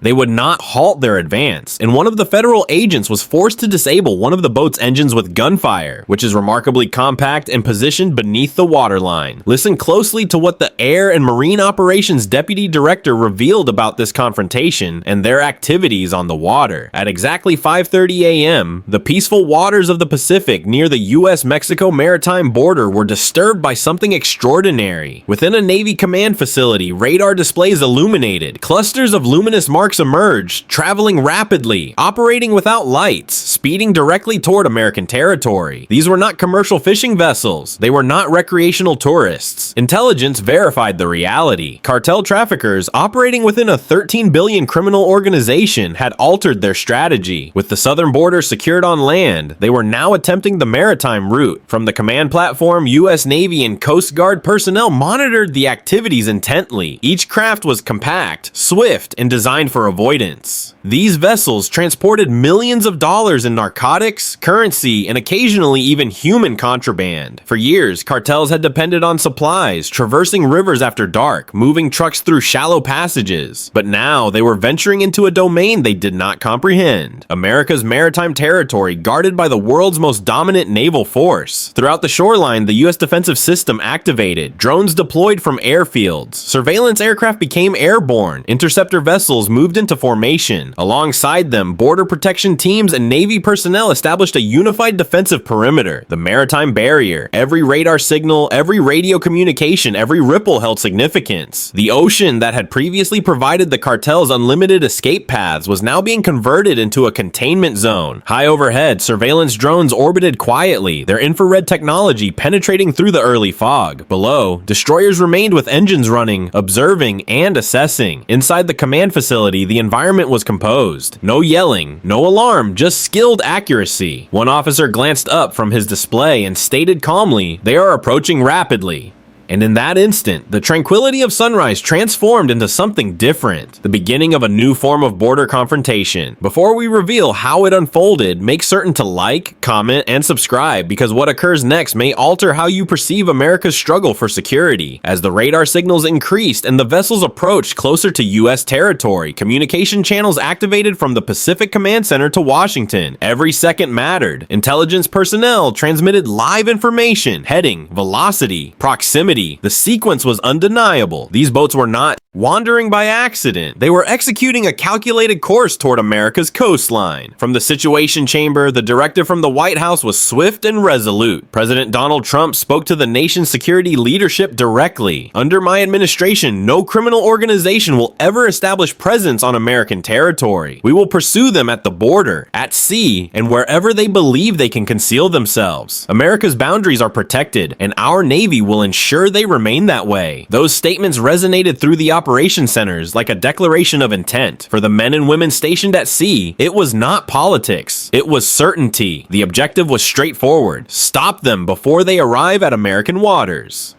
They would not halt their advance, and one of the federal agents was forced to disable one of the boat's engines with gunfire, which is remarkably compact and positioned beneath the waterline. Listen closely to what the Air and Marine Operations Deputy Director revealed about this confrontation and their activities on the water. At exactly 5:30 a.m., the peaceful waters of the Pacific near the U.S.-Mexico maritime border were disturbed by something extraordinary. Within a Navy command facility, radar displays illuminated. Clusters of luminous marks emerged, traveling rapidly, operating without lights, speeding directly toward American territory. These were not commercial fishing vessels. They were not recreational tourists. Intelligence verified the reality. Cartel traffickers operating within a 13 billion criminal organization had altered their strategy. With the southern border secured on land, they were now attempting the maritime route. From the command platform, U.S. Navy and Coast Guard personnel monitored the activities intently. Each craft was compact, swift, and designed for avoidance. These vessels transported millions of dollars in narcotics, currency, and occasionally even human contraband. For years, cartels had depended on supplies, traversing rivers after dark, moving trucks through shallow passages. But now they were venturing into a domain they did not comprehend: America's maritime territory, guarded by the world's most dominant naval force. Throughout the shoreline, the U.S. defensive system activated, drones deployed from airfields, surveillance aircraft became airborne, interceptor vessels moved into formation. Alongside them, border protection teams and Navy personnel established a unified defensive perimeter, the maritime barrier. Every radar signal, every radio communication, every ripple held significance. The ocean that had previously provided the cartels unlimited escape paths was now being converted into a containment zone. High overhead, surveillance drones orbited quietly, their infrared technology penetrating through the early fog. Below, destroyers remained with engines running, observing, and assessing. Inside the command facility, the environment was composed. No yelling, no alarm, just skilled accuracy. One officer glanced up from his display and stated calmly, "They are approaching rapidly." And in that instant, the tranquility of sunrise transformed into something different, the beginning of a new form of border confrontation. Before we reveal how it unfolded, make certain to like, comment, and subscribe, because what occurs next may alter how you perceive America's struggle for security. As the radar signals increased and the vessels approached closer to U.S. territory, communication channels activated from the Pacific Command Center to Washington. Every second mattered. Intelligence personnel transmitted live information, heading, velocity, proximity. The sequence was undeniable. These boats were not wandering by accident. They were executing a calculated course toward America's coastline. From the Situation Chamber, the directive from the White House was swift and resolute. President Donald Trump spoke to the nation's security leadership directly. "Under my administration, no criminal organization will ever establish presence on American territory. We will pursue them at the border, at sea, and wherever they believe they can conceal themselves. America's boundaries are protected, and our Navy will ensure they remain that way." Those statements resonated through the operation centers like a declaration of intent. For the men and women stationed at sea, it was not politics, it was certainty. The objective was straightforward: stop them before they arrive at American waters.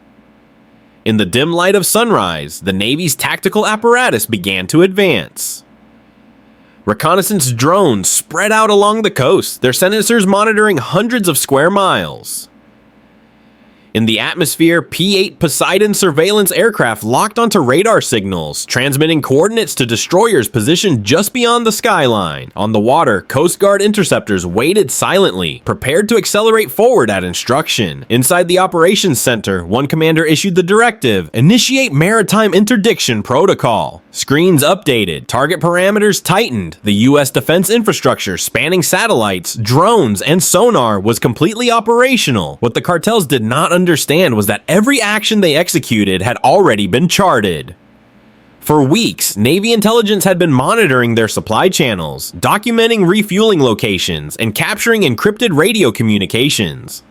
In the dim light of sunrise, the Navy's tactical apparatus began to advance. Reconnaissance drones spread out along the coast, their sensors monitoring hundreds of square miles. In the atmosphere, P-8 Poseidon surveillance aircraft locked onto radar signals, transmitting coordinates to destroyers positioned just beyond the skyline. On the water, Coast Guard interceptors waited silently, prepared to accelerate forward at instruction. Inside the operations center, one commander issued the directive: initiate maritime interdiction protocol. Screens updated, target parameters tightened. The U.S. defense infrastructure spanning satellites, drones, and sonar was completely operational. What the cartels did not understand was that every action they executed had already been charted. For weeks, Navy intelligence had been monitoring their supply channels, documenting refueling locations, and capturing encrypted radio communications.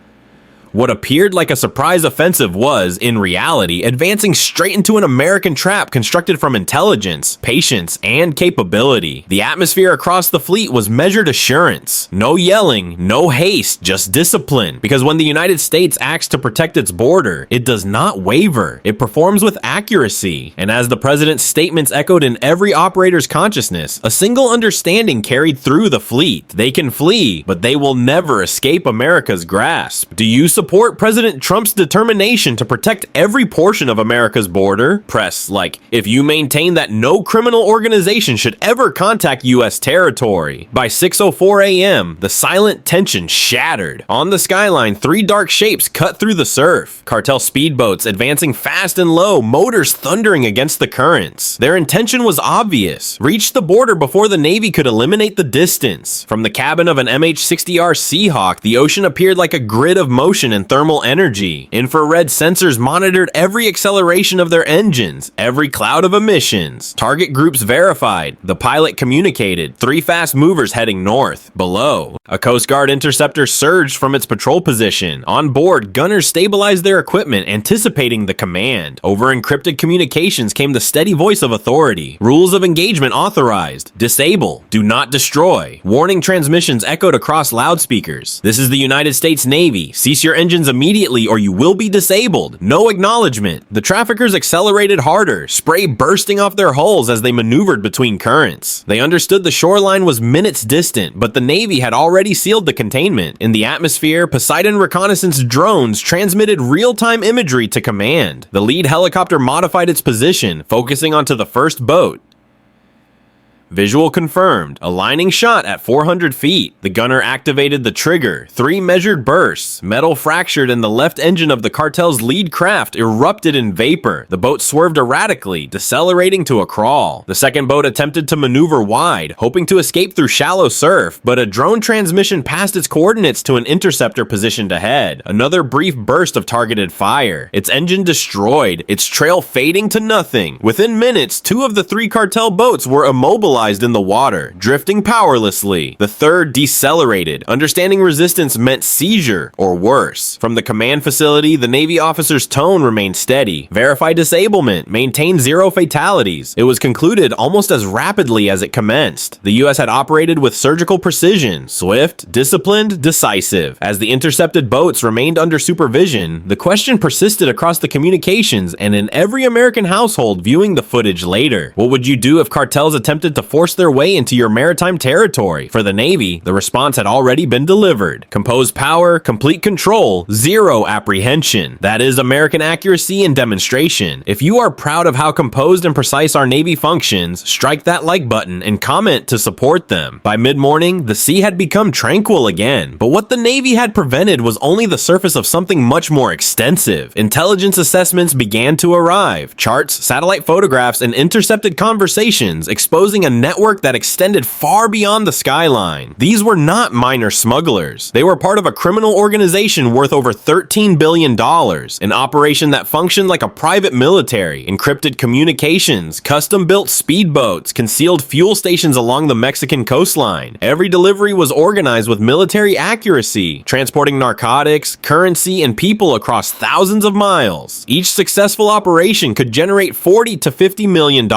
What appeared like a surprise offensive was, in reality, advancing straight into an American trap constructed from intelligence, patience, and capability. The atmosphere across the fleet was measured assurance. No yelling, no haste, just discipline. Because when the United States acts to protect its border, it does not waver. It performs with accuracy. And as the president's statements echoed in every operator's consciousness, a single understanding carried through the fleet: they can flee, but they will never escape America's grasp. Do you support President Trump's determination to protect every portion of America's border. Press like, if you maintain that no criminal organization should ever contact U.S. territory. By 6:04 a.m., the silent tension shattered. On the skyline, three dark shapes cut through the surf. Cartel speedboats advancing fast and low, motors thundering against the currents. Their intention was obvious. Reach the border before the Navy could eliminate the distance. From the cabin of an MH-60R Seahawk, the ocean appeared like a grid of motion and thermal energy. Infrared sensors monitored every acceleration of their engines, every cloud of emissions. Target groups verified. The pilot communicated. Three fast movers heading north. Below, a Coast Guard interceptor surged from its patrol position. On board, gunners stabilized their equipment, anticipating the command. Over encrypted communications came the steady voice of authority. Rules of engagement authorized. Disable. Do not destroy. Warning transmissions echoed across loudspeakers. This is the United States Navy. Cease your engines immediately or you will be disabled. No acknowledgement. The traffickers accelerated harder, spray bursting off their hulls as they maneuvered between currents. They understood the shoreline was minutes distant, but the Navy had already sealed the containment. In the atmosphere, Poseidon reconnaissance drones transmitted real-time imagery to command. The lead helicopter modified its position, focusing onto the first boat. Visual confirmed. Aligning shot at 400 feet. The gunner activated the trigger. 3 measured bursts. Metal fractured and the left engine of the cartel's lead craft erupted in vapor. The boat swerved erratically, decelerating to a crawl. The second boat attempted to maneuver wide, hoping to escape through shallow surf, but a drone transmission passed its coordinates to an interceptor positioned ahead. Another brief burst of targeted fire. Its engine destroyed, its trail fading to nothing. Within minutes, 2 of the 3 cartel boats were immobilized in the water, drifting powerlessly. The third decelerated. Understanding resistance meant seizure or worse. From the command facility, the Navy officer's tone remained steady. Verify disablement. Maintain 0 fatalities. It was concluded almost as rapidly as it commenced. The U.S. had operated with surgical precision, swift, disciplined, decisive. As the intercepted boats remained under supervision, the question persisted across the communications and in every American household viewing the footage later. What would you do if cartels attempted to force their way into your maritime territory? For the Navy, the response had already been delivered. Composed power, complete control, 0 apprehension. That is American accuracy and demonstration. If you are proud of how composed and precise our Navy functions, strike that like button and comment to support them. By mid-morning, the sea had become tranquil again, but what the Navy had prevented was only the surface of something much more extensive. Intelligence assessments began to arrive. Charts, satellite photographs, and intercepted conversations exposing a network that extended far beyond the skyline. These were not minor smugglers. They were part of a criminal organization worth over $13 billion, an operation that functioned like a private military, encrypted communications, custom-built speedboats, concealed fuel stations along the Mexican coastline. Every delivery was organized with military accuracy, transporting narcotics, currency, and people across thousands of miles. Each successful operation could generate $40 to $50 million,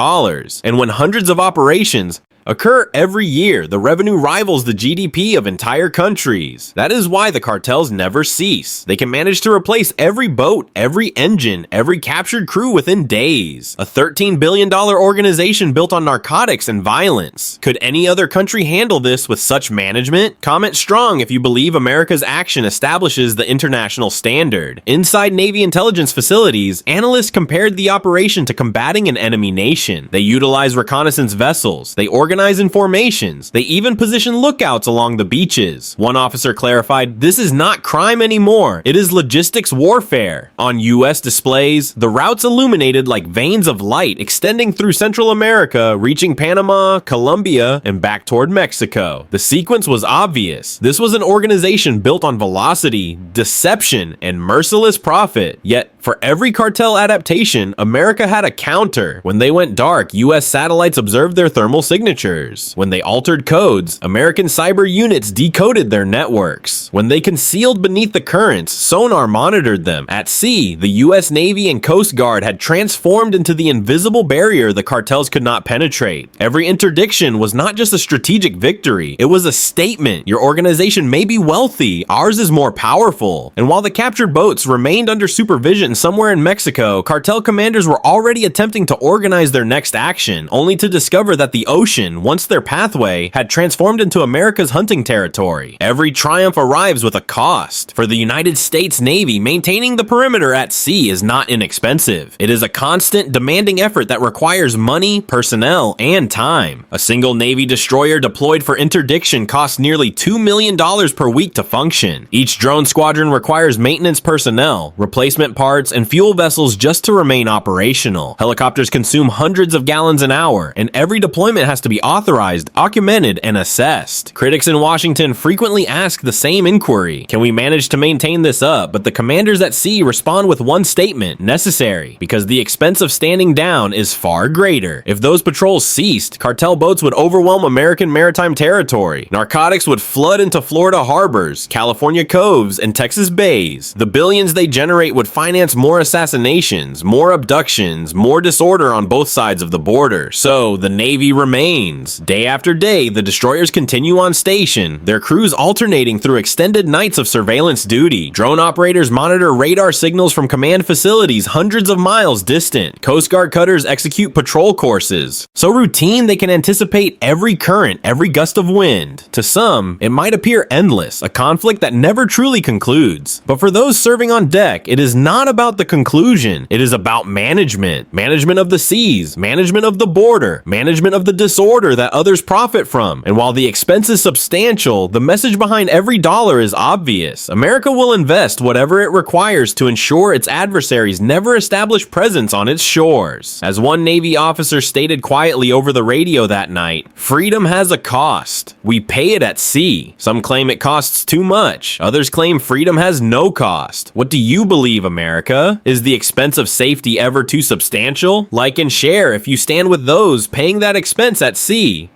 and when hundreds of operations occur every year, the revenue rivals the GDP of entire countries. That is why the cartels never cease. They can manage to replace every boat, every engine, every captured crew within days. A $13 billion organization built on narcotics and violence. Could any other country handle this with such management? Comment strong if you believe America's action establishes the international standard. Inside Navy intelligence facilities, analysts compared the operation to combating an enemy nation. They utilize reconnaissance vessels. They organize in formations. They even position lookouts along the beaches. One officer clarified, "This is not crime anymore. It is logistics warfare." On U.S. displays, the routes illuminated like veins of light extending through Central America, reaching Panama, Colombia, and back toward Mexico. The sequence was obvious. This was an organization built on velocity, deception, and merciless profit. Yet, for every cartel adaptation, America had a counter. When they went dark, U.S. satellites observed their thermal signatures. When they altered codes, American cyber units decoded their networks. When they concealed beneath the currents, sonar monitored them. At sea, the U.S. Navy and Coast Guard had transformed into the invisible barrier the cartels could not penetrate. Every interdiction was not just a strategic victory, it was a statement. Your organization may be wealthy, ours is more powerful. And while the captured boats remained under supervision written somewhere in Mexico, cartel commanders were already attempting to organize their next action, only to discover that the ocean, once their pathway, had transformed into America's hunting territory. Every triumph arrives with a cost. For the United States Navy, maintaining the perimeter at sea is not inexpensive. It is a constant, demanding effort that requires money, personnel, and time. A single Navy destroyer deployed for interdiction costs nearly $2 million per week to function. Each drone squadron requires maintenance personnel, replacement parts, and fuel vessels just to remain operational. Helicopters consume hundreds of gallons an hour, and every deployment has to be authorized, documented, and assessed. Critics in Washington frequently ask the same inquiry: can we manage to maintain this up? But the commanders at sea respond with one statement: necessary, because the expense of standing down is far greater. If those patrols ceased, cartel boats would overwhelm American maritime territory. Narcotics would flood into Florida harbors, California coves, and Texas bays. The billions they generate would finance more assassinations, more abductions, more disorder on both sides of the border. So the Navy remains. Day after day, the destroyers continue on station, their crews alternating through extended nights of surveillance duty. Drone operators monitor radar signals from command facilities hundreds of miles distant. Coast Guard cutters execute patrol courses, so routine they can anticipate every current, every gust of wind. To some, it might appear endless, a conflict that never truly concludes. But for those serving on deck, it is not about the conclusion. It is about management. Management of the seas, management of the border, management of the disorder that others profit from. And while the expense is substantial, the message behind every dollar is obvious. America will invest whatever it requires to ensure its adversaries never establish presence on its shores. As one Navy officer stated quietly over the radio that night, freedom has a cost. We pay it at sea. Some claim it costs too much. Others claim freedom has no cost. What do you believe, America? Is the expense of safety ever too substantial? Like and share if you stand with those paying that expense at sea.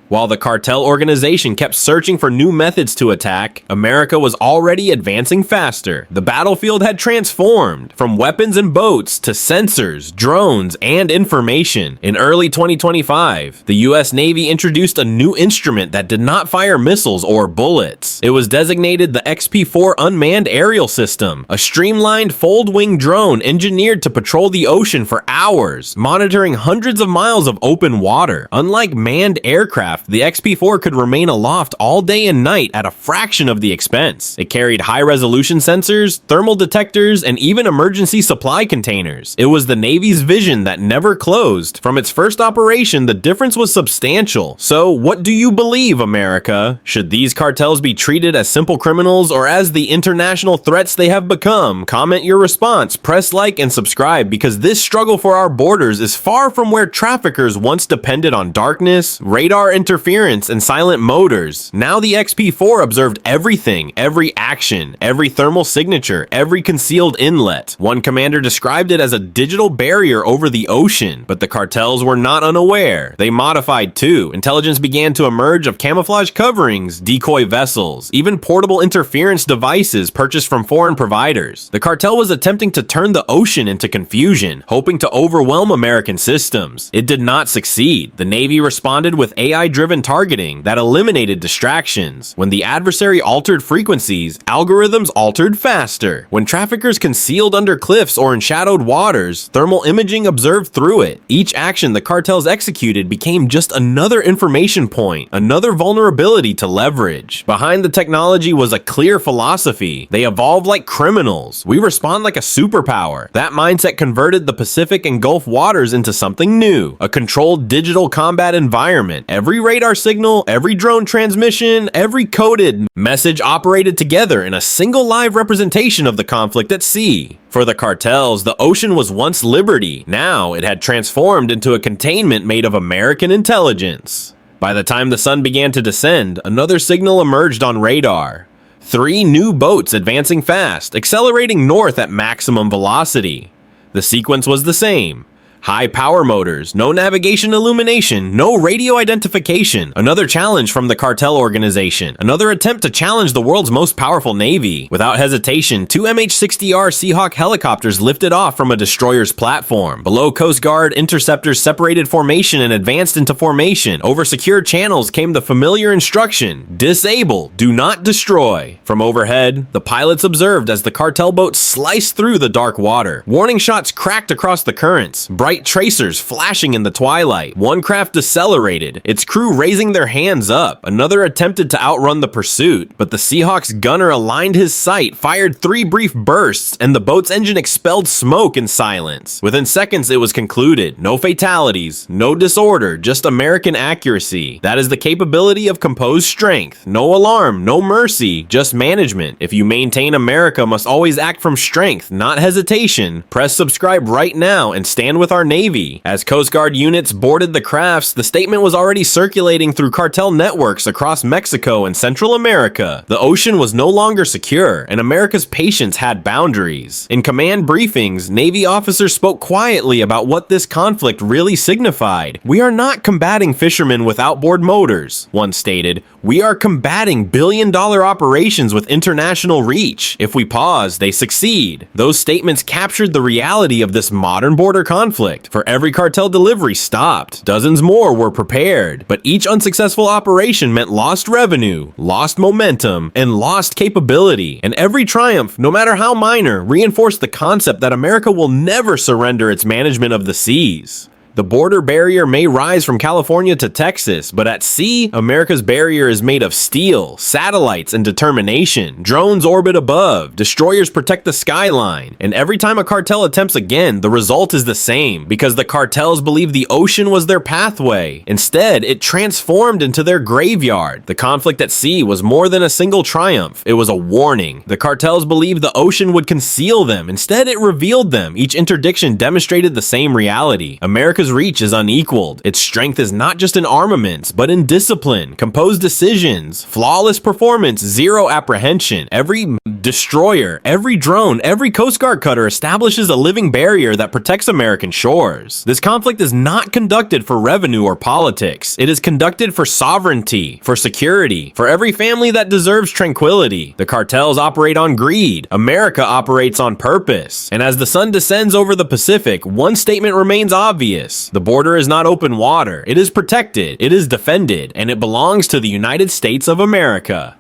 While the cartel organization kept searching for new methods to attack, America was already advancing faster. The battlefield had transformed from weapons and boats to sensors, drones, and information. In early 2025, the US Navy introduced a new instrument that did not fire missiles or bullets. It was designated the XP-4 Unmanned Aerial System, a streamlined fold-wing drone engineered to patrol the ocean for hours, monitoring hundreds of miles of open water. Unlike manned aircraft, the XP-4 could remain aloft all day and night at a fraction of the expense. It carried high-resolution sensors, thermal detectors, and even emergency supply containers. It was the Navy's vision that never closed. From its first operation, the difference was substantial. So, what do you believe, America? Should these cartels be treated as simple criminals or as the international threats they have become? Comment your response, press like, and subscribe, because this struggle for our borders is far from where traffickers once depended on darkness, radar interference, and silent motors. Now the XP-4 observed everything, every action, every thermal signature, every concealed inlet. One commander described it as a digital barrier over the ocean, but the cartels were not unaware. They modified too. Intelligence began to emerge of camouflage coverings, decoy vessels, even portable interference devices purchased from foreign providers. The cartel was attempting to turn the ocean into confusion, hoping to overwhelm American systems. It did not succeed. The Navy responded with AI-driven targeting that eliminated distractions. When the adversary altered frequencies, algorithms altered faster. When traffickers concealed under cliffs or in shadowed waters, thermal imaging observed through it. Each action the cartels executed became just another information point, another vulnerability to leverage. Behind the technology was a clear philosophy. They evolved like criminals. We respond like a superpower. That mindset converted the Pacific and Gulf waters into something new, a controlled digital combat environment. Every radar signal, every drone transmission, every coded message operated together in a single live representation of the conflict at sea. For the cartels, the ocean was once liberty. Now it had transformed into a containment made of American intelligence. By the time the sun began to descend, another signal emerged on radar. 3 new boats advancing fast, accelerating north at maximum velocity. The sequence was the same. High power motors, no navigation illumination, no radio identification. Another challenge from the cartel organization. Another attempt to challenge the world's most powerful navy. Without hesitation, 2 MH-60R Seahawk helicopters lifted off from a destroyer's platform. Below, Coast Guard interceptors separated formation and advanced into formation. Over secure channels came the familiar instruction: disable, do not destroy. From overhead, the pilots observed as the cartel boat sliced through the dark water. Warning shots cracked across the currents, bright tracers flashing in the twilight. One craft decelerated, its crew raising their hands up. Another attempted to outrun the pursuit, but the Seahawk's gunner aligned his sight, fired 3 brief bursts, and the boat's engine expelled smoke in silence. Within seconds, it was concluded. No fatalities, no disorder, just American accuracy. That is the capability of composed strength. No alarm, no mercy, just management. If you maintain America must always act from strength, not hesitation. Press subscribe right now and stand with our Navy. As Coast Guard units boarded the crafts, the statement was already circulating through cartel networks across Mexico and Central America. The ocean was no longer secure, and America's patience had boundaries. In command briefings, Navy officers spoke quietly about what this conflict really signified. "We are not combating fishermen with outboard motors," one stated. "We are combating billion-dollar operations with international reach. If we pause, they succeed." Those statements captured the reality of this modern border conflict. For every cartel delivery stopped, dozens more were prepared, but each unsuccessful operation meant lost revenue, lost momentum, and lost capability. And every triumph, no matter how minor, reinforced the concept that America will never surrender its management of the seas. The border barrier may rise from California to Texas, but at sea, America's barrier is made of steel, satellites, and determination. Drones orbit above, destroyers protect the skyline, and every time a cartel attempts again, the result is the same, because the cartels believe the ocean was their pathway. Instead, it transformed into their graveyard. The conflict at sea was more than a single triumph, it was a warning. The cartels believed the ocean would conceal them, instead it revealed them. Each interdiction demonstrated the same reality. America's reach is unequaled. Its strength is not just in armaments, but in discipline, composed decisions, flawless performance, zero apprehension. Every destroyer, every drone, every Coast Guard cutter establishes a living barrier that protects American shores. This conflict is not conducted for revenue or politics. It is conducted for sovereignty, for security, for every family that deserves tranquility. The cartels operate on greed. America operates on purpose. And as the sun descends over the Pacific, one statement remains obvious. The border is not open water. It is protected, it is defended, and it belongs to the United States of America.